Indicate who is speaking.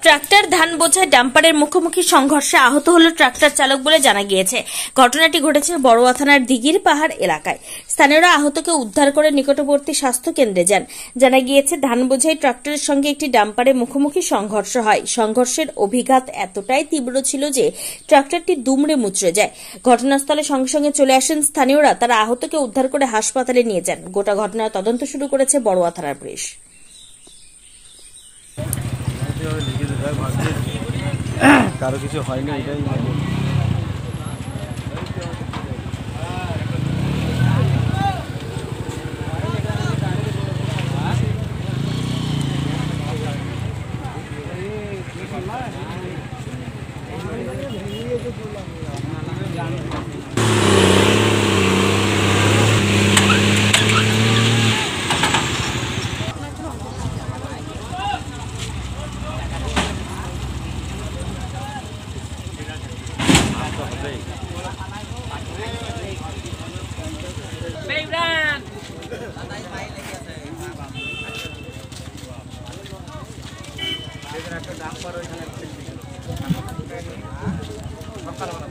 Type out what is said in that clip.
Speaker 1: Tractor ধান বোঝাই ডাম্পারের মুখোমুখি সংঘর্ষে আহত হল ট্রাক্টর চালক বলে জানা গিয়েছে। ঘটনাটি ঘটেছে বড়ুয়া থানার দিঘির পাহাড় এলাকায়। স্থানীয়রা আহতকে উদ্ধার করে নিকটবর্তী স্বাস্থ্য কেন্দ্রে যান। জানা গিয়েছে, ধান বোঝাই ট্রাক্টরের সঙ্গে একটি ডাম্পারের মুখোমুখি সংঘর্ষ হয়। সংঘর্ষের অভিঘাত এতটাই তীব্র ছিল যে ট্রাক্টরটি দুমড়ে মুচড়ে যায়। ঘটনাস্থলে সঙ্গে সঙ্গে চলে আসেন স্থানীয়রা। তারা আহতকে উদ্ধার করে হাসপাতালে নিয়ে যান। গোটা ঘটনার তদন্ত শুরু করেছে বড়ুয়া থানার পুলিশ।
Speaker 2: কারো কিছু হয়নি, এটাই একটা ডাম্পার ওইখানে সকালবেলা